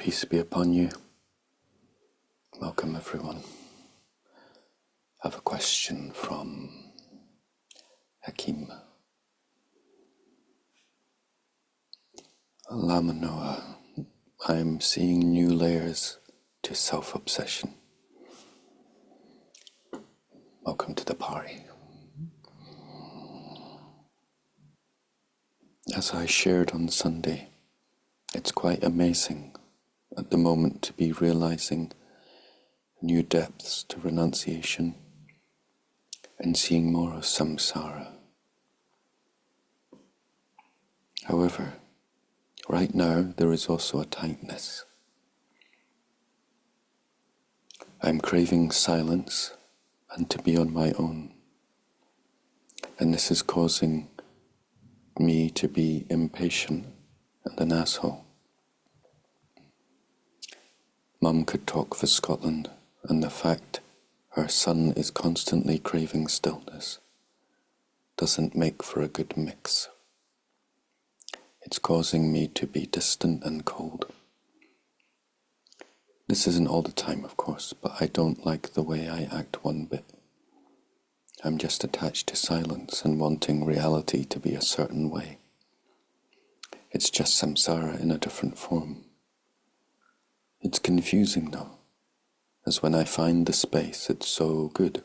Peace be upon you. Welcome everyone. I have a question from Hakim. Lama Noah, I'm seeing new layers to self-obsession. Welcome to the party. As I shared on Sunday, it's quite amazing at the moment to be realizing new depths to renunciation and seeing more of samsara. However, right now there is also a tightness. I'm craving silence and to be on my own, and this is causing me to be impatient and an asshole. Mum could talk for Scotland, and the fact her son is constantly craving stillness doesn't make for a good mix. It's causing me to be distant and cold. This isn't all the time, of course, but I don't like the way I act one bit. I'm just attached to silence and wanting reality to be a certain way. It's just samsara in a different form. It's confusing though, as when I find the space, it's so good,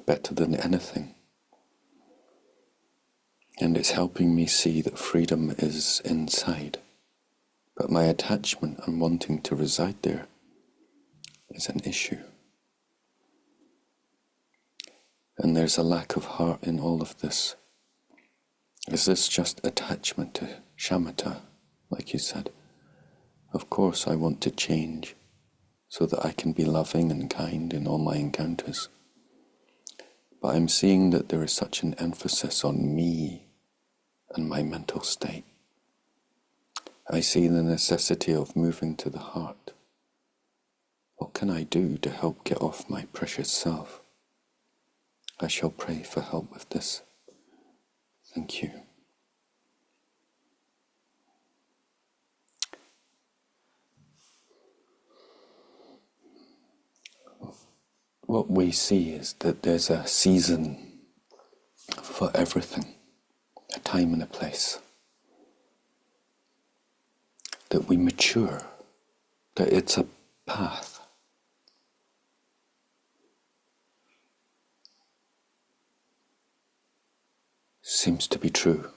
better than anything. And it's helping me see that freedom is inside, but my attachment and wanting to reside there is an issue. And there's a lack of heart in all of this. Is this just attachment to shamatha, like you said? Of course I want to change so that I can be loving and kind in all my encounters. But I'm seeing that there is such an emphasis on me and my mental state. I see the necessity of moving to the heart. What can I do to help get off my precious self? I shall pray for help with this. Thank you. What we see is that there's a season for everything, a time and a place. That we mature, that it's a path. Seems to be true.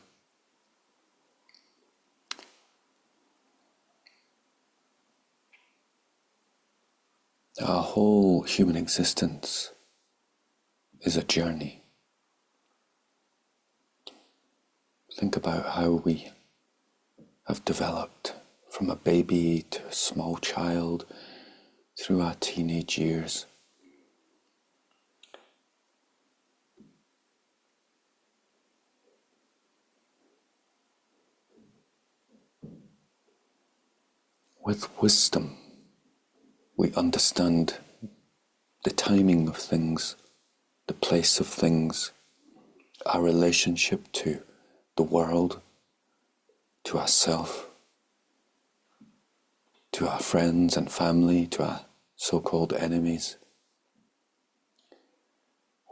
Our whole human existence is a journey. Think about how we have developed from a baby to a small child through our teenage years. With wisdom, we understand the timing of things, the place of things, our relationship to the world, to ourselves, to our friends and family, to our so-called enemies.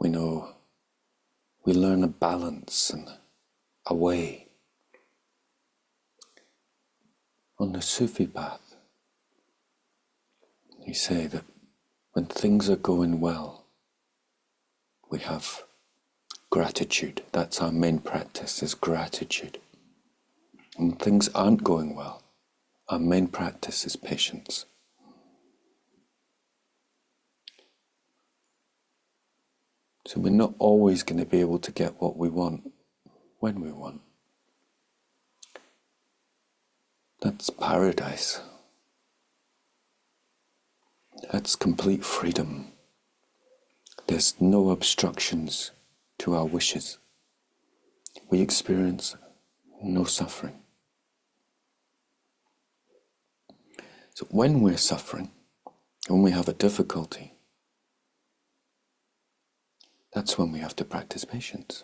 We know, we learn a balance and a way. On the Sufi path, you say that when things are going well, we have gratitude. That's our main practice, is gratitude. When things aren't going well, our main practice is patience. So we're not always going to be able to get what we want when we want. That's paradise. That's complete freedom. There's no obstructions to our wishes. We experience no suffering. So when we're suffering, when we have a difficulty, that's when we have to practice patience.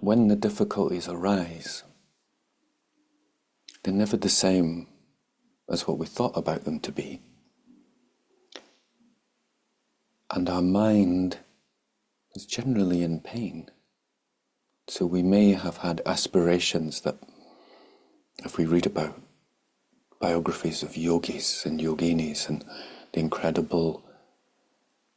when the difficulties arise, they're never the same as what we thought about them to be. And our mind is generally in pain. So we may have had aspirations that, if we read about biographies of yogis and yoginis and the incredible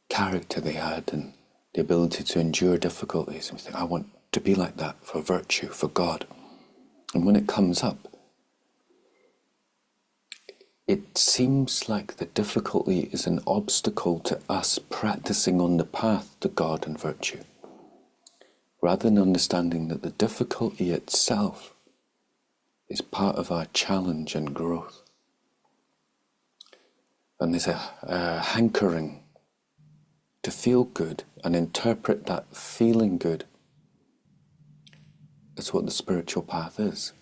character they had and the ability to endure difficulties, and we think, I want to be like that for virtue, for God. And when it comes up, it seems like the difficulty is an obstacle to us practicing on the path to God and virtue, rather than understanding that the difficulty itself is part of our challenge and growth. And there's a hankering to feel good and interpret that feeling good as what the spiritual path is.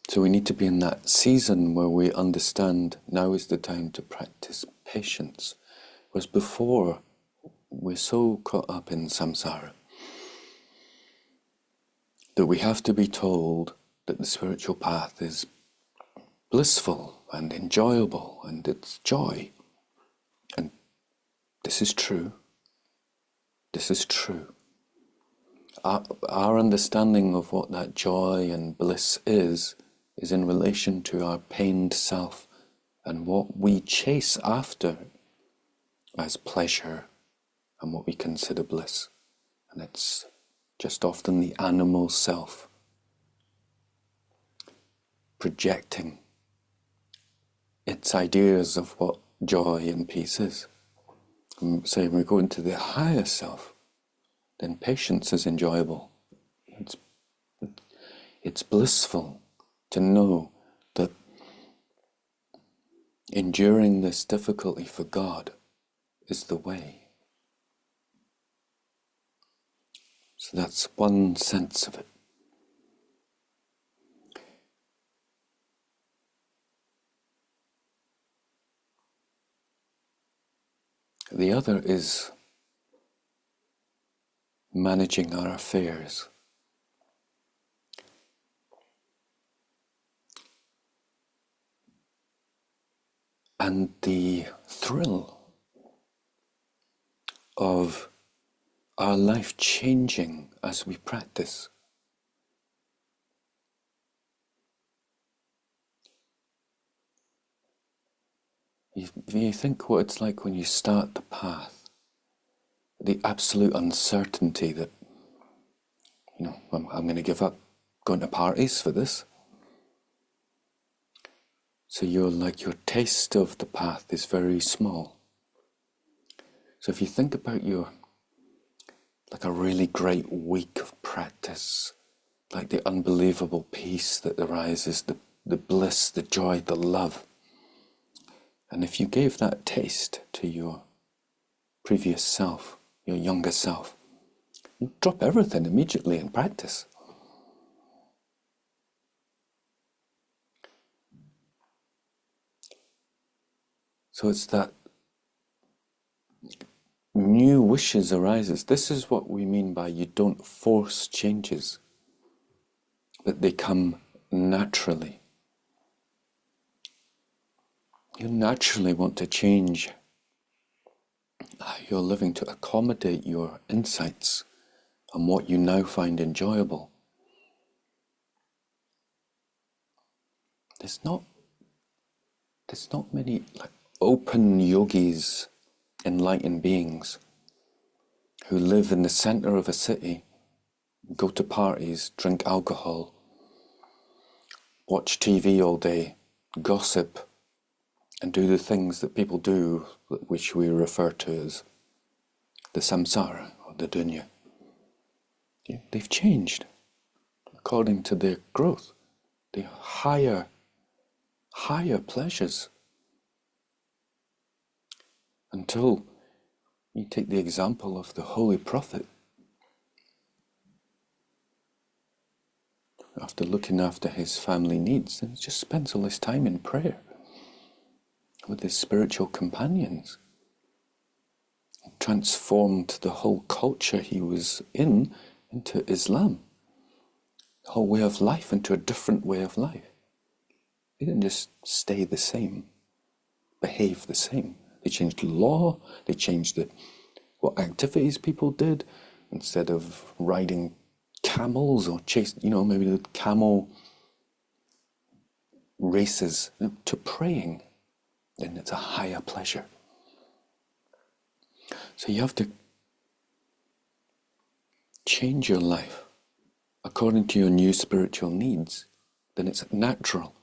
So we need to be in that season where we understand now is the time to practice patience. Whereas before, we're so caught up in samsara that we have to be told that the spiritual path is blissful and enjoyable and it's joy. And this is true. This is true. Our understanding of what that joy and bliss is in relation to our pained self and what we chase after as pleasure and what we consider bliss. And it's just often the animal self projecting its ideas of what joy and peace is. And so when we go into the higher self, then patience is enjoyable. It's blissful to know that enduring this difficulty for God is the way. So that's one sense of it. The other is managing our affairs. And the thrill of our life changing as we practice. You think what it's like when you start the path, the absolute uncertainty that, I'm going to give up going to parties for this. So your taste of the path is very small. So if you think about a really great week of practice, like the unbelievable peace that arises, the bliss, the joy, the love. And if you gave that taste to your previous self, your younger self, you'd drop everything immediately in practice. So it's that new wishes arises. This is what we mean by you don't force changes, but they come naturally. You naturally want to change how you're living to accommodate your insights and what you now find enjoyable. There's not many open yogis, enlightened beings who live in the center of a city, go to parties, drink alcohol, watch TV all day, gossip, and do the things that people do, which we refer to as the samsara or the dunya. They've changed according to their growth, the higher pleasures. Until you take the example of the Holy Prophet. After looking after his family needs, then he just spends all his time in prayer with his spiritual companions. transformed the whole culture he was in into Islam. The whole way of life into a different way of life. They didn't just stay the same, behave the same. They changed the law, they changed what activities people did. Instead of riding camels or maybe the camel races, to praying, then it's a higher pleasure. So you have to change your life according to your new spiritual needs. Then it's natural.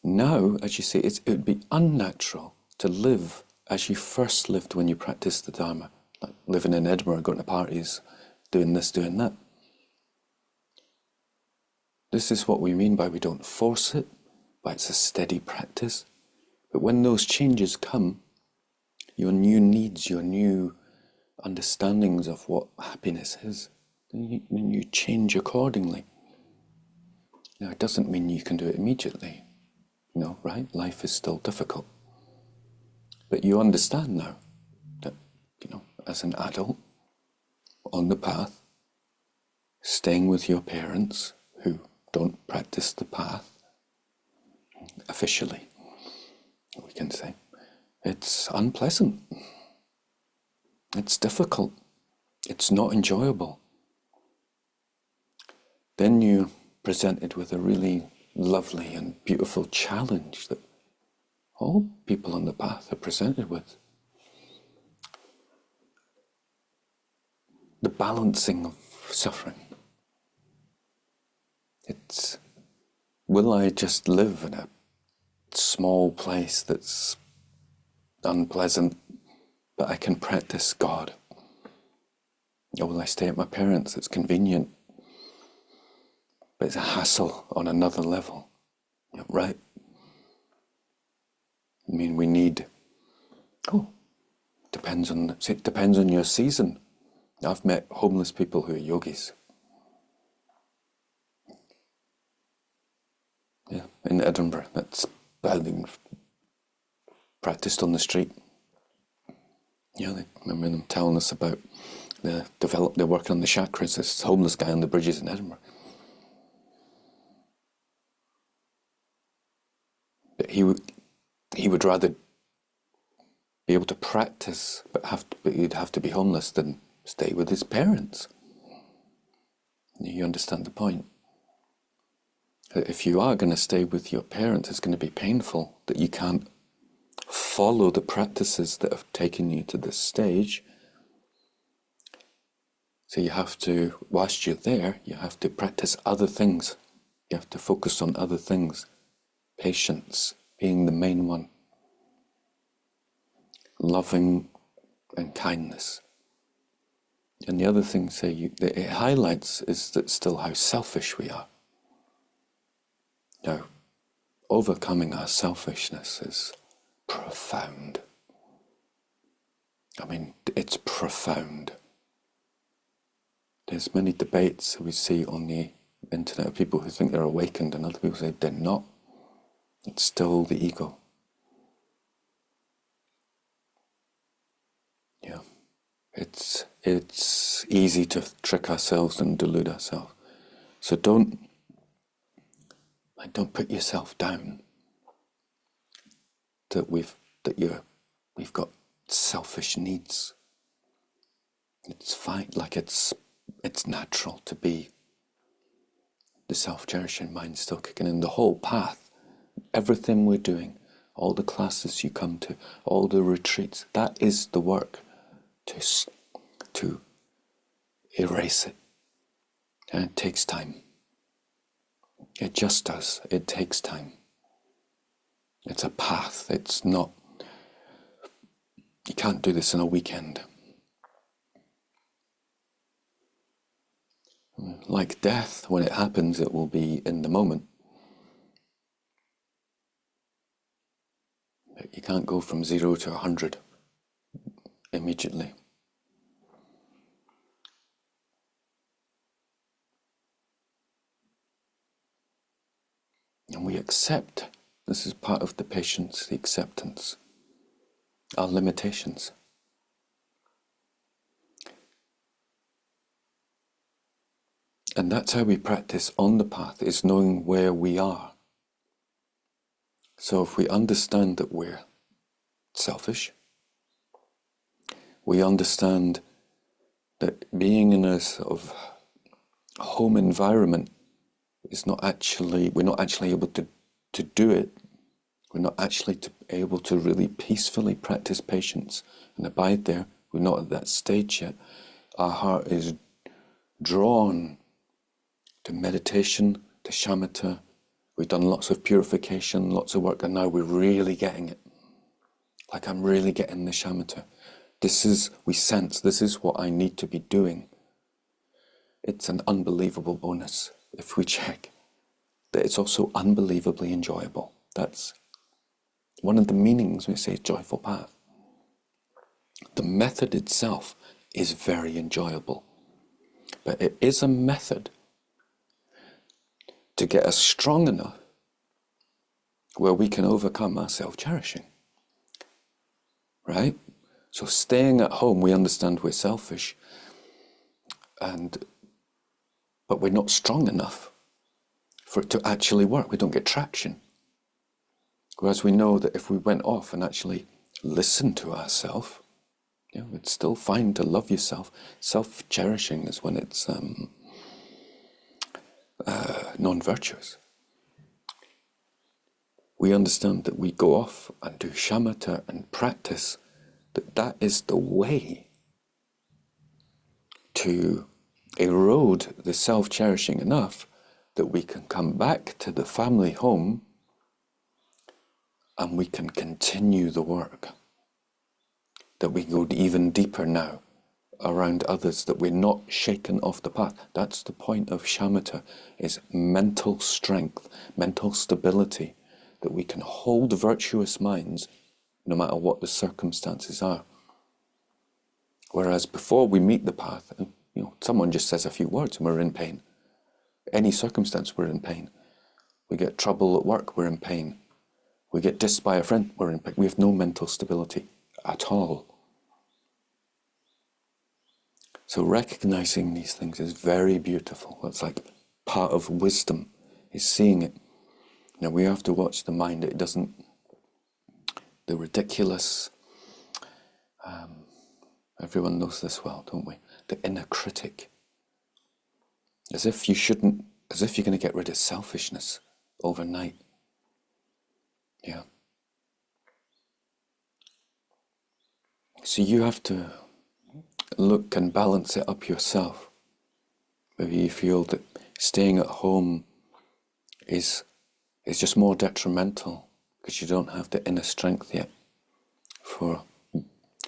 Now, as you say, it would be unnatural to live as you first lived when you practiced the Dharma, like living in Edinburgh, going to parties, doing this, doing that. This is what we mean by we don't force it, by it's a steady practice. But when those changes come, your new needs, your new understandings of what happiness is, then you change accordingly. Now, it doesn't mean you can do it immediately, right? Life is still difficult. But you understand now that, as an adult, on the path, staying with your parents who don't practice the path officially, we can say, it's unpleasant. It's difficult. It's not enjoyable. Then you're presented with a really lovely and beautiful challenge that all people on the path are presented with. The balancing of suffering. It's, will I just live in a small place that's unpleasant, but I can practice God? Or will I stay at my parents'? It's convenient, but it's a hassle on another level, right? I mean, we need, depends on your season. I've met homeless people who are yogis. Yeah, in Edinburgh, that's being practiced on the street. Yeah, I remember them telling us about they're working on the chakras. This homeless guy on the bridges in Edinburgh. But he would rather be able to practice, but he'd have to be homeless than stay with his parents. You understand the point? If you are going to stay with your parents, it's going to be painful that you can't follow the practices that have taken you to this stage. So you have to, whilst you're there, you have to practice other things. You have to focus on other things. Patience being the main one. Loving and kindness. And the other thing that it highlights is that still how selfish we are. Now, overcoming our selfishness is profound. I mean, it's profound. There's many debates we see on the internet of people who think they're awakened and other people say they're not. It's still the ego. Yeah. It's easy to trick ourselves and delude ourselves. So don't put yourself down that we've got selfish needs. It's fine, like it's natural to be. The self-cherishing mind still kicking in. The whole path, everything we're doing, all the classes you come to, all the retreats, that is the work to erase it. And it takes time. It just does. It takes time. It's a path. It's not, you can't do this in a weekend. Like death, when it happens, it will be in the moment. But you can't go from 0 to 100 immediately. And we accept. This is part of the patience, the acceptance. our limitations. And that's how we practice on the path, is knowing where we are. So if we understand that we're selfish, we understand that being in a sort of home environment is not actually, we're not actually able to do it. We're not actually able to really peacefully practice patience and abide there. We're not at that stage yet. Our heart is drawn to meditation, to shamatha. We've done lots of purification, lots of work, and now we're really getting it. Like, I'm really getting the shamatha. We sense, this is what I need to be doing. It's an unbelievable bonus if we check that it's also unbelievably enjoyable. That's one of the meanings we say joyful path. The method itself is very enjoyable, but it is a method to get us strong enough where we can overcome our self-cherishing, right? So staying at home, we understand we're selfish, but we're not strong enough for it to actually work. We don't get traction. Whereas we know that if we went off and actually listened to ourselves, it's still fine to love yourself. Self-cherishing is when it's non-virtuous. We understand that we go off and do shamatha and practice, that is the way to erode the self-cherishing enough that we can come back to the family home and we can continue the work. That we go even deeper now around others, that we're not shaken off the path. That's the point of shamatha, is mental strength, mental stability, that we can hold virtuous minds no matter what the circumstances are. Whereas before we meet the path, and someone just says a few words and we're in pain. Any circumstance, we're in pain. We get trouble at work, we're in pain. We get dissed by a friend, we're in pain. We have no mental stability at all. So recognizing these things is very beautiful. It's like part of wisdom, is seeing it. Now we have to watch the mind. It doesn't, the ridiculous, everyone knows this well, don't we? The inner critic. As if you're going to get rid of selfishness overnight. Yeah. So you have to look and balance it up yourself. Maybe you feel that staying at home is just more detrimental because you don't have the inner strength yet for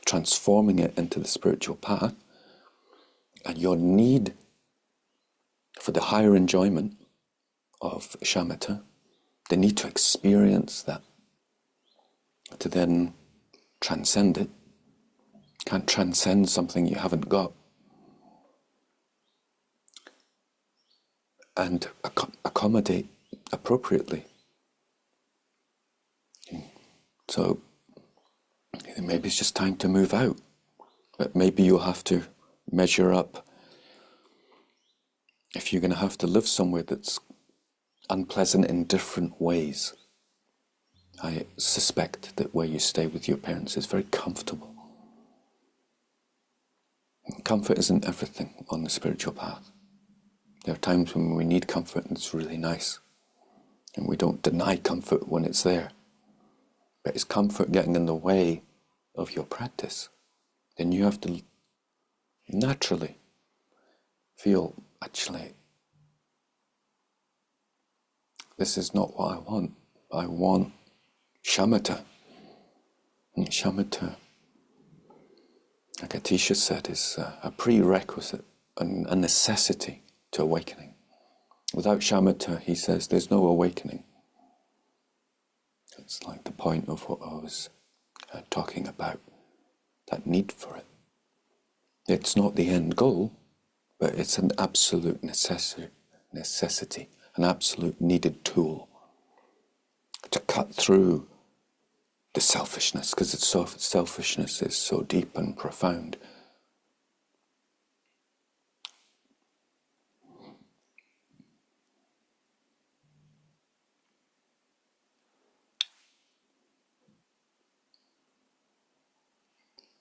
transforming it into the spiritual path, and your need for the higher enjoyment of shamatha, the need to experience that, to then transcend it. Can't transcend something you haven't got. And accommodate appropriately. So maybe it's just time to move out. But maybe you'll have to measure up if you're going to have to live somewhere that's unpleasant in different ways. I suspect that where you stay with your parents is very comfortable. Comfort isn't everything on the spiritual path. There are times when we need comfort and it's really nice. And we don't deny comfort when it's there. But is comfort getting in the way of your practice? Then you have to naturally feel, actually, this is not what I want. I want shamatha. And shamatha, like Atisha said, is a prerequisite, a necessity to awakening. Without shamatha, he says, there's no awakening. It's like the point of what I was talking about, that need for it. It's not the end goal, but it's an absolute necessity, an absolute needed tool to cut through the selfishness, because selfishness is so deep and profound.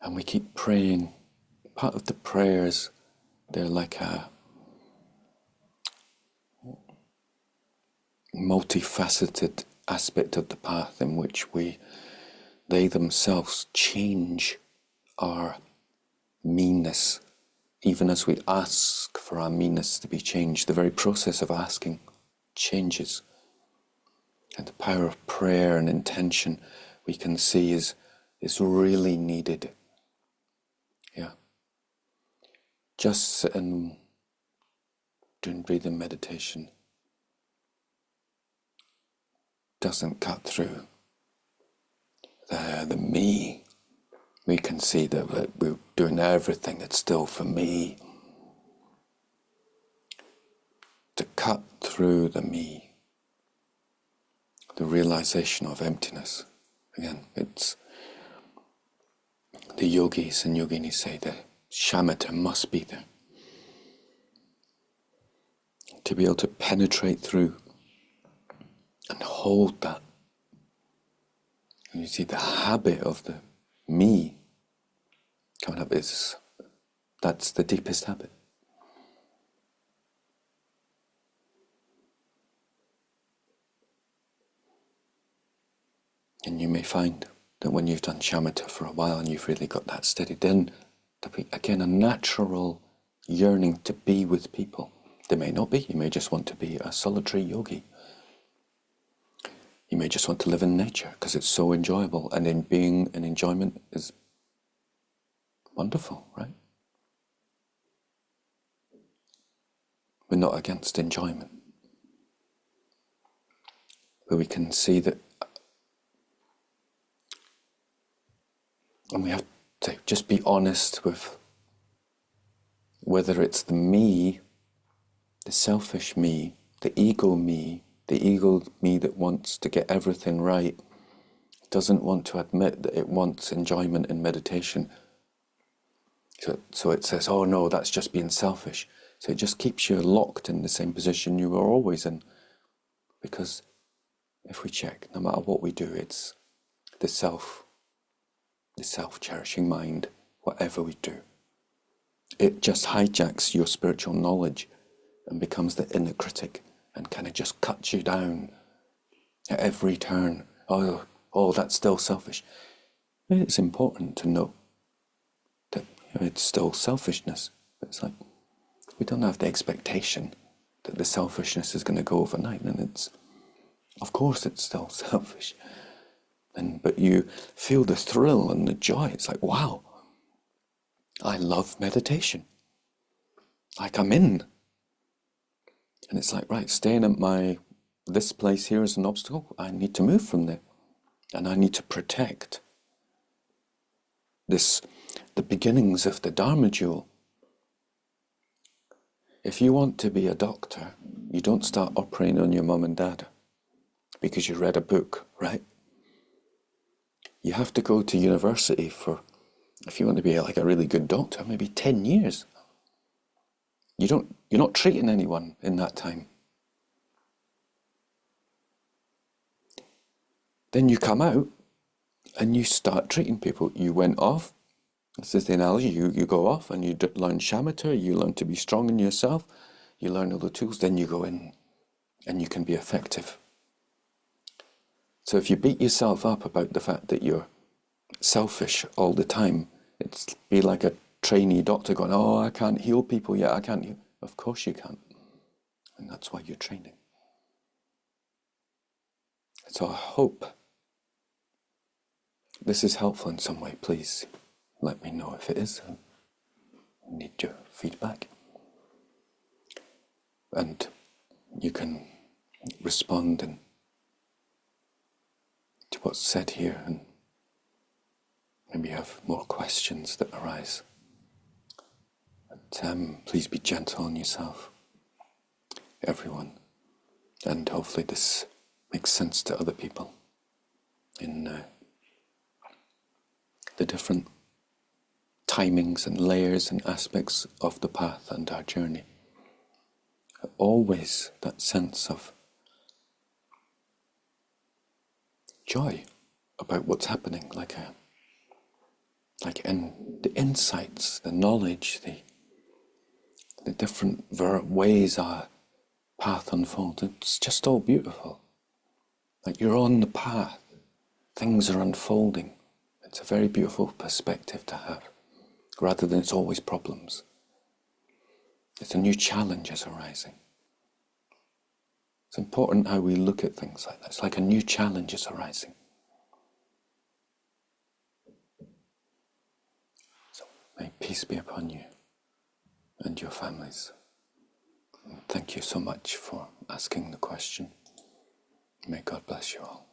And we keep praying. Part of the prayers, they're like a multifaceted aspect of the path in which they themselves change our meanness. Even as we ask for our meanness to be changed, the very process of asking changes. And the power of prayer and intention we can see is really needed. Yeah. Just sit and doing breathing meditation doesn't cut through the me. We can see that we're doing everything, it's still for me. To cut through the me, the realization of emptiness. Again, it's the yogis and yoginis say that shamatha must be there. To be able to penetrate through and hold that. And you see the habit of the me coming up, that's the deepest habit. And you may find that when you've done shamatha for a while and you've really got that steady, then there'll be again a natural yearning to be with people. There may not be. You may just want to be a solitary yogi. You may just want to live in nature because it's so enjoyable, and in being an enjoyment is wonderful, right? We're not against enjoyment. But we can see that, and we have to just be honest with whether it's the me, the selfish me, the ego me that wants to get everything right, doesn't want to admit that it wants enjoyment in meditation. So it says, oh no, that's just being selfish. So it just keeps you locked in the same position you were always in. Because if we check, no matter what we do, it's the self-cherishing mind, whatever we do. It just hijacks your spiritual knowledge and becomes the inner critic and kind of just cuts you down at every turn. Oh, that's still selfish. It's important to know that it's still selfishness. It's like we don't have the expectation that the selfishness is going to go overnight, and of course it's still selfish. But you feel the thrill and the joy. It's like, wow, I love meditation. Like I'm in. And it's like, right, staying at this place here is an obstacle. I need to move from there. And I need to protect the beginnings of the Dharma jewel. If you want to be a doctor, you don't start operating on your mum and dad because you read a book, right? You have to go to university if you want to be like a really good doctor, maybe 10 years. You're not treating anyone in that time. Then you come out and you start treating people. You went off, this is the analogy, you go off and you learn shamatha, you learn to be strong in yourself, you learn all the tools, then you go in and you can be effective. So if you beat yourself up about the fact that you're selfish all the time, it's be like a trainee doctor going, oh, I can't heal people yet, I can't heal. Of course you can't. And that's why you're training. So I hope this is helpful in some way. Please let me know if it is. I need your feedback. And you can respond to what's said here, and maybe have more questions that arise. But please be gentle on yourself, everyone. And hopefully this makes sense to other people in the different timings and layers and aspects of the path and our journey. Always that sense of joy about what's happening, like in the insights, the knowledge, the different ways our path unfolds. It's just all beautiful. Like you're on the path, things are unfolding. It's a very beautiful perspective to have, rather than it's always problems. It's a new challenge is arising. It's important how we look at things like that. It's like a new challenge is arising. So may peace be upon you and your families. And thank you so much for asking the question. May God bless you all.